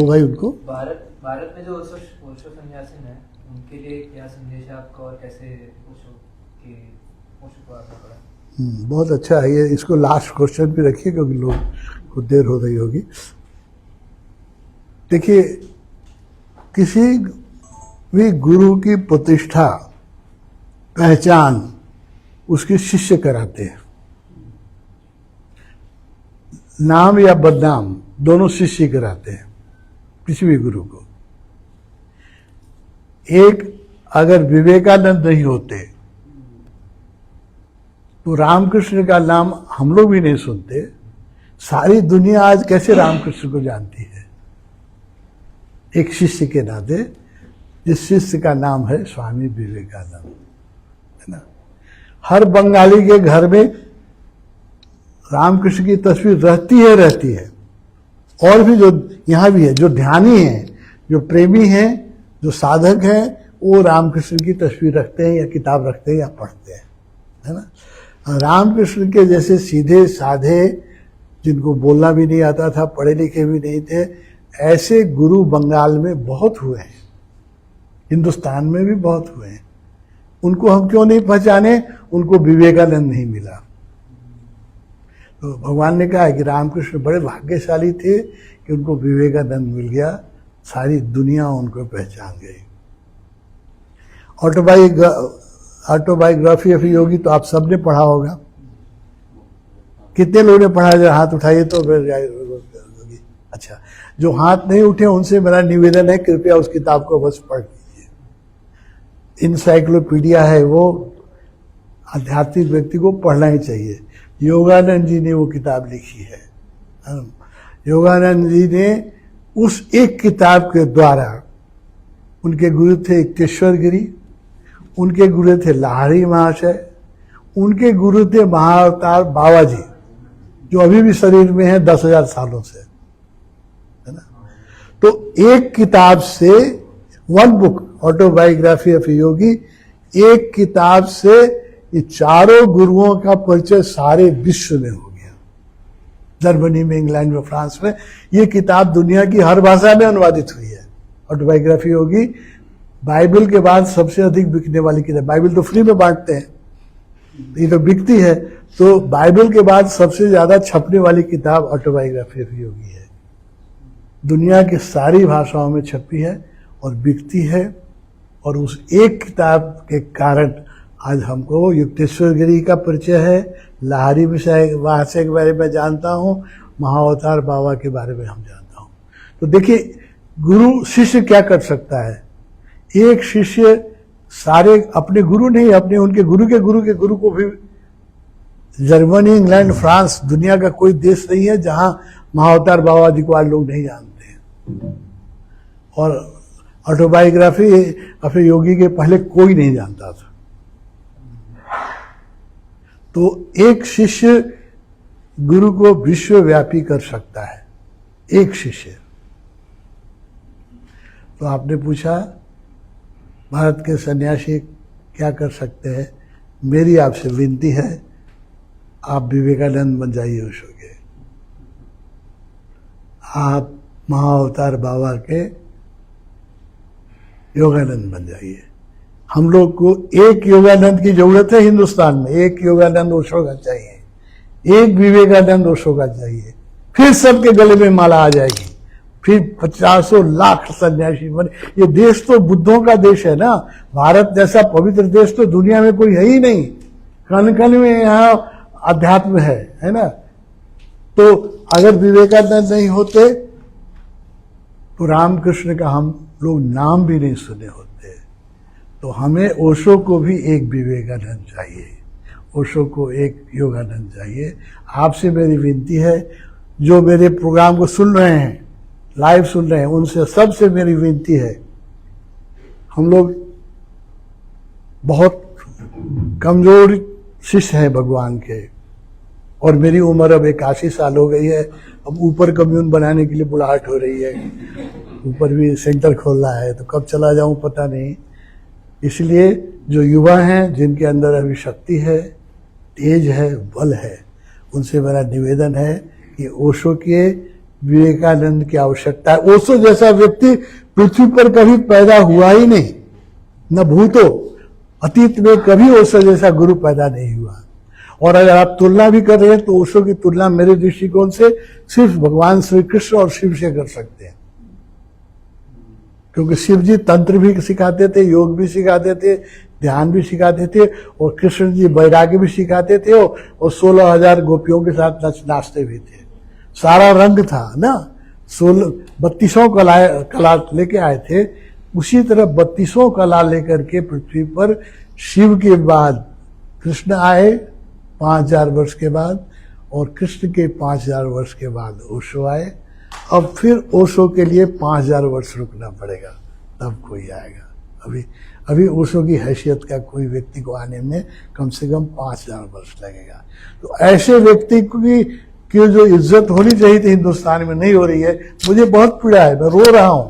तो भाई उनको भारत भारत में जो ओशो ओशो सन्यासीन है उनके लिए क्या संदेश है आपका और कैसे ओशो को आना पड़ा? बहुत अच्छा है ये। इसको लास्ट क्वेश्चन पे रखिए क्योंकि लोग को देर हो रही होगी। देखिए, किसी भी गुरु की प्रतिष्ठा पहचान उसके शिष्य कराते हैं। नाम या बदनाम दोनों शिष्य कराते हैं किसी भी गुरु को। एक, अगर विवेकानंद नहीं होते तो रामकृष्ण का नाम हम लोग भी नहीं सुनते। सारी दुनिया आज कैसे रामकृष्ण को जानती है? एक शिष्य के नाते, जिस शिष्य का नाम है स्वामी विवेकानंद, है ना। हर बंगाली के घर में रामकृष्ण की तस्वीर रहती है। और भी जो यहाँ भी है, जो ध्यानी हैं, जो प्रेमी हैं, जो साधक हैं, वो रामकृष्ण की तस्वीर रखते हैं या किताब रखते हैं या पढ़ते हैं, है ना। रामकृष्ण के जैसे सीधे साधे, जिनको बोलना भी नहीं आता था, पढ़े लिखे भी नहीं थे, ऐसे गुरु बंगाल में बहुत हुए हैं, हिंदुस्तान में भी बहुत हुए हैं। उनको हम क्यों नहीं पहचाने? उनको विवेकानंद नहीं मिला। तो भगवान ने कहा है कि रामकृष्ण बड़े भाग्यशाली थे कि उनको विवेकानंद मिल गया, सारी दुनिया उनको पहचान गई। ऑटोबायोग्राफी ऑफ योगी तो आप सबने पढ़ा होगा। कितने लोगों ने पढ़ा है? हाथ उठाइए तो फिर अच्छा, जो हाथ नहीं उठे उनसे मेरा निवेदन है, कृपया उस किताब को बस पढ़ लीजिए। इंसाइक्लोपीडिया है, वो आध्यात्मिक व्यक्ति को पढ़ना ही चाहिए। योगानंद जी ने वो किताब लिखी है। योगानंद जी ने उस एक किताब के द्वारा, उनके गुरु थे केशवर गिरी, उनके गुरु थे लाहिड़ी महाशय, उनके गुरु थे महाअवतार बाबा जी, जो अभी भी शरीर में है 10,000 सालों से, है ना। तो एक किताब से, वन बुक ऑटोबायोग्राफी ऑफ योगी, एक किताब से ये चारों गुरुओं का परिचय सारे विश्व में हो गया। जर्मनी में, इंग्लैंड में, फ्रांस में ये किताब दुनिया की हर भाषा में अनुवादित हुई है। ऑटोबायोग्राफी होगी बाइबल के बाद सबसे अधिक बिकने वाली किताब। बाइबल तो फ्री में बांटते हैं, ये तो बिकती है। तो बाइबल के बाद सबसे ज्यादा छपने वाली किताब ऑटोबायोग्राफी ऑफ योगी है। दुनिया की सारी भाषाओं में छपी है और बिकती है। और उस एक किताब के कारण आज हमको युक्तेश्वर गिरी का परिचय है, लाहिड़ी महाशय के बारे में जानता हूँ, महाअवतार बाबा के बारे में हम जानता हूँ। तो देखिए, गुरु शिष्य क्या कर सकता है? एक शिष्य सारे अपने गुरु नहीं, अपने उनके गुरु के गुरु के गुरु को भी, जर्मनी, इंग्लैंड, फ्रांस, दुनिया का कोई देश नहीं है जहां महाअवतार बाबा जी को आज लोग नहीं जानते हैं। और ऑटोबायोग्राफी ऑफ योगी के पहले कोई नहीं जानता था। तो एक शिष्य गुरु को विश्वव्यापी कर सकता है, एक शिष्य। तो आपने पूछा भारत के सन्यासी क्या कर सकते हैं? मेरी आपसे विनती है, आप विवेकानंद बन जाइए ओशो के। आप महाअवतार बाबा के योगानंद बन जाइए। हम लोग को एक योगानंद की जरूरत है हिंदुस्तान में। एक योगानंद ओशो का चाहिए, एक विवेकानंद ओशो का चाहिए। फिर सबके गले में माला आ जाएगी, फिर 50 लाख सन्यासी बने। ये देश तो बुद्धों का देश है ना। भारत जैसा पवित्र देश तो दुनिया में कोई है ही नहीं। कण कण में यहाँ अध्यात्म है ना। तो अगर विवेकानंद नहीं होते तो रामकृष्ण का हम लोग नाम भी नहीं सुने होते। तो हमें ओशो को भी एक विवेकानंद चाहिए, ओशो को एक योगानंद चाहिए। आपसे मेरी विनती है, जो मेरे प्रोग्राम को सुन रहे हैं, लाइव सुन रहे हैं, उनसे सबसे मेरी विनती है, हम लोग बहुत कमजोर शिष्य हैं भगवान के, और मेरी उम्र अब 81 साल हो गई है। अब ऊपर कम्यून बनाने के लिए बुलाहट हो रही है, ऊपर भी सेंटर खोलना है, तो कब चला जाऊं पता नहीं। इसलिए जो युवा हैं, जिनके अंदर अभी शक्ति है, तेज है, बल है, उनसे मेरा निवेदन है कि ओशो के विवेकानंद की आवश्यकता है। ओशो जैसा व्यक्ति पृथ्वी पर कभी पैदा हुआ ही नहीं, न भूतो, अतीत में कभी ओशो जैसा गुरु पैदा नहीं हुआ। और अगर आप तुलना भी कर रहे हैं तो ओशो की तुलना मेरे दृष्टिकोण से सिर्फ भगवान श्री कृष्ण और शिव से कर सकते हैं, क्योंकि शिव जी तंत्र भी सिखाते थे, योग भी सिखाते थे, ध्यान भी सिखाते थे, और कृष्ण जी वैराग्य भी सिखाते थे, और 16,000 गोपियों के साथ नाचते भी थे। सारा रंग था ना, 32 कला लेके आए थे। उसी तरह 32 कला लेकर के पृथ्वी पर शिव के बाद कृष्ण आए 5,000 वर्ष के बाद, और कृष्ण के 5,000 वर्ष के बाद ओशो आए। अब फिर ओशो के लिए 5,000 वर्ष रुकना पड़ेगा, तब कोई आएगा। अभी ओशो की हैसियत का कोई व्यक्ति को आने में कम से कम 5,000 वर्ष लगेगा। तो ऐसे व्यक्ति की जो इज्जत होनी चाहिए थी हिंदुस्तान में नहीं हो रही है। मुझे बहुत पीड़ा है, मैं रो रहा हूं।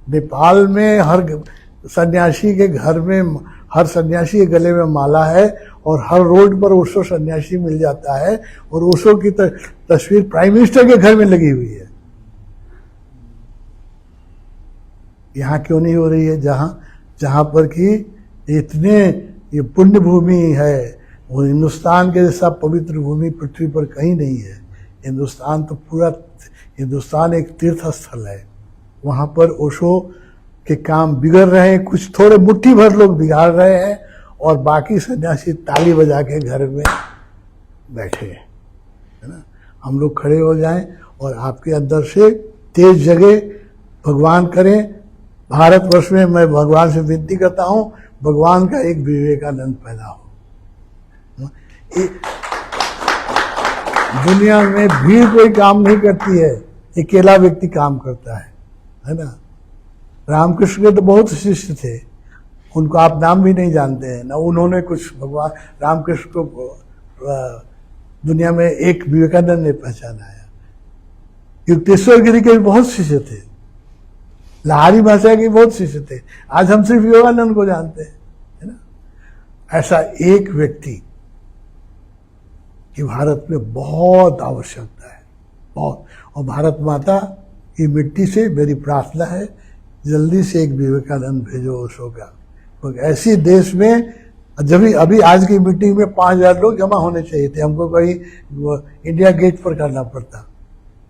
नेपाल में हर सन्यासी के घर में, हर सन्यासी के गले में माला है, और हर रोड पर ओशो सन्यासी मिल जाता है, और ओशो की तस्वीर प्राइम मिनिस्टर के घर में लगी हुई है। यहाँ क्यों नहीं हो रही है? जहां पर कि इतने ये पुण्य भूमि है, वो हिंदुस्तान के जैसा पवित्र भूमि पृथ्वी पर कहीं नहीं है। हिंदुस्तान तो पूरा, हिंदुस्तान एक तीर्थ स्थल है। वहां पर ओशो के काम बिगड़ रहे हैं, कुछ थोड़े मुट्ठी भर लोग बिगाड़ रहे हैं, और बाकी सन्यासी ताली बजा के घर में बैठे हैं, है ना। हम लोग खड़े हो जाएं और आपके अंदर से तेज जगे, भगवान करें। भारतवर्ष में मैं भगवान से विनती करता हूं, भगवान का एक विवेकानंद पैदा हो। दुनिया में भीड़ कोई काम नहीं करती है, अकेला व्यक्ति काम करता है ना। रामकृष्ण के तो बहुत शिष्य थे, उनको आप नाम भी नहीं जानते हैं ना। उन्होंने कुछ, भगवान रामकृष्ण को दुनिया में एक विवेकानंद ने पहचाना है। युक्तेश्वर गिरी के भी बहुत शिष्य थे, लाहरी भाषा के बहुत शिष्य थे। आज हम सिर्फ विवेकानंद को जानते हैं, है ना। ऐसा एक व्यक्ति की भारत में बहुत आवश्यकता है, बहुत। और भारत माता की मिट्टी से मेरी प्रार्थना है, जल्दी से एक विवेकानंद भेजो ओशो का। क्योंकि ऐसी देश में, जब अभी आज की मीटिंग में 5,000 लोग जमा होने चाहिए थे, हमको कहीं इंडिया गेट पर करना पड़ता,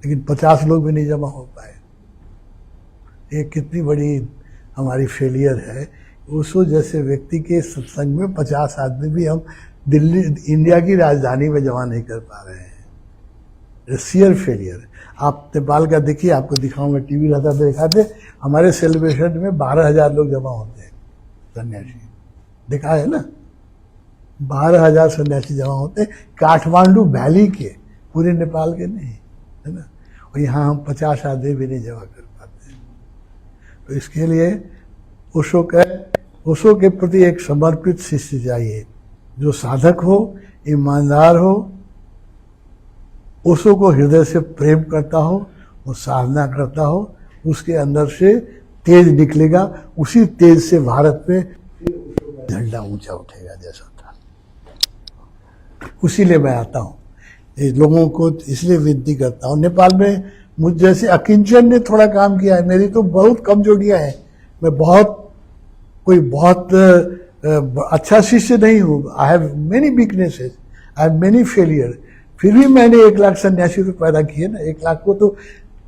लेकिन 50 लोग भी नहीं जमा हो पाए। ये कितनी बड़ी हमारी फेलियर है। ओशो जैसे व्यक्ति के सत्संग में 50 आदमी भी हम दिल्ली, इंडिया की राजधानी में जमा नहीं कर पा रहे हैं। Sheer failure. आप नेपाल का देखिए, आपको दिखाऊंगा, टीवी रहता तो दिखाते। हमारे सेलिब्रेशन में 12,000 लोग जमा होते हैं, सन्यासी, देखा है ना। 12,000 सन्यासी जमा होते हैं, काठमांडू वैली के, पूरे नेपाल के नहीं, है ना। और यहाँ हम 50 आदमी भी नहीं जमा कर पाते हैं। तो इसके लिए ओशो के प्रति एक समर्पित शिष्य चाहिए, जो साधक हो, ईमानदार हो, ओशो को हृदय से प्रेम करता हो, वो साधना करता हो, उसके अंदर से तेज निकलेगा। उसी तेज से भारत में झंडा ऊंचा उठेगा जैसा था। उसी लिए मैं आता हूँ, लोगों को इसलिए विनती करता हूँ। नेपाल में मुझ जैसे अकिंचन ने थोड़ा काम किया है, मेरी तो बहुत कमजोरियां हैं। मैं कोई बहुत अच्छा शिष्य नहीं हूँ। I have many weaknesses, I have many failure. फिर भी मैंने 1 लाख सन्यासी तो पैदा किए ना। 1 लाख को तो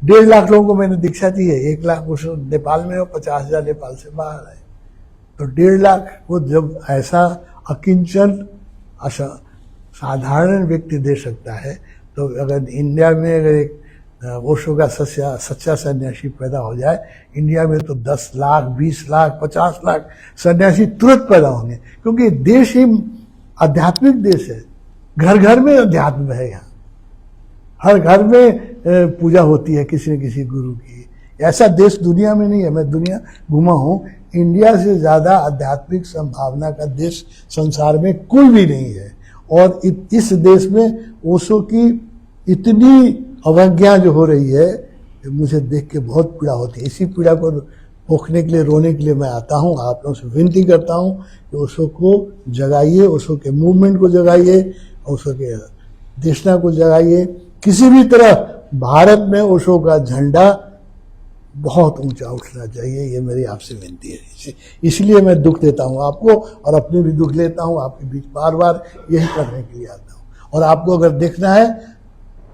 1.5 लाख लोगों को मैंने दीक्षा दी है। 1 लाख उस नेपाल में, और 50,000 नेपाल से बाहर आए, तो 1.5 लाख को जब ऐसा अकिंचन साधारण व्यक्ति दे सकता है, तो अगर इंडिया में अगर एक ओशो का सच्चा सन्यासी पैदा हो जाए, इंडिया में तो 10 लाख, 20 लाख, 50 लाख सन्यासी तुरंत पैदा होंगे। क्योंकि देश ही आध्यात्मिक देश है, घर घर में अध्यात्म है। यहाँ हर घर में पूजा होती है किसी न किसी गुरु की। ऐसा देश दुनिया में नहीं है। मैं दुनिया घूमा हूँ, इंडिया से ज्यादा आध्यात्मिक संभावना का देश संसार में कोई भी नहीं है। और इस देश में ओशो की इतनी अवज्ञा जो हो रही है, मुझे देख के बहुत पीड़ा होती है। इसी पीड़ा को पोखने के लिए, रोने के लिए मैं आता हूँ। आप लोगों से विनती करता हूँ कि ओशो को जगाइए, ओशो के मूवमेंट को जगाइए, ओशो के देशना को जगाइए। किसी भी तरह भारत में ओशो का झंडा बहुत ऊंचा उठना चाहिए, ये मेरी आपसे विनती है। इसलिए मैं दुख देता हूँ आपको और अपने भी दुख लेता हूँ, आपके बीच बार बार यही करने के लिए आता हूँ। और आपको अगर देखना है,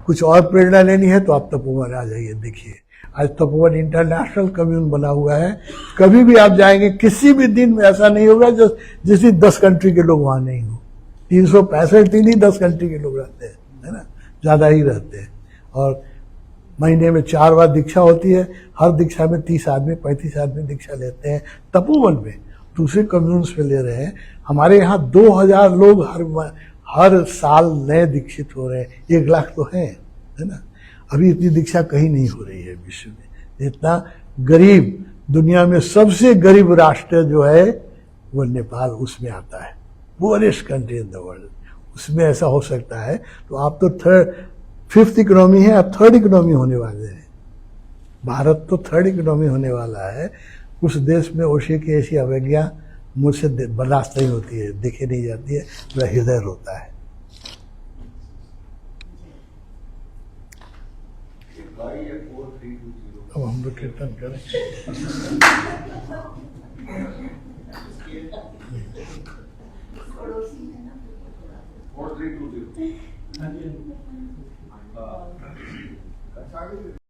कुछ और प्रेरणा लेनी है, तो आप तपोवन आ जाइए, देखिए आज तपोवन इंटरनेशनल कम्यून बना हुआ है। कभी भी आप जाएंगे, किसी भी दिन में ऐसा नहीं होगा जिस दिन 10 कंट्री के लोग वहाँ नहीं हो। 365 दिन ही 10 कंट्री के लोग रहते हैं, है ना, ज़्यादा ही रहते हैं। और महीने में 4 बार दीक्षा होती है, हर दीक्षा में 30 आदमी 35 आदमी दीक्षा लेते हैं। तपोवन में दूसरे कम्यून्स में ले रहे हैं। हमारे यहाँ 2000 लोग हर साल नए दीक्षित हो रहे हैं। 1 लाख तो हैं, है ना। अभी इतनी दीक्षा कहीं नहीं हो रही है विश्व में। इतना गरीब, दुनिया में सबसे गरीब राष्ट्र जो है वो नेपाल, उसमें आता है, poorest country in the world. उसमें ऐसा हो सकता है। तो आप तो 5th इकोनॉमी है, आप 3rd इकोनॉमी होने वाले हैं। भारत तो 3rd इकोनॉमी होने वाला है। उस देश में ओशो की ऐसी अवज्ञा मुझसे बर्दाश्त नहीं होती है, देखी नहीं जाती है, मेरा हृदय रोता है। अब हम लोग कीर्तन करें।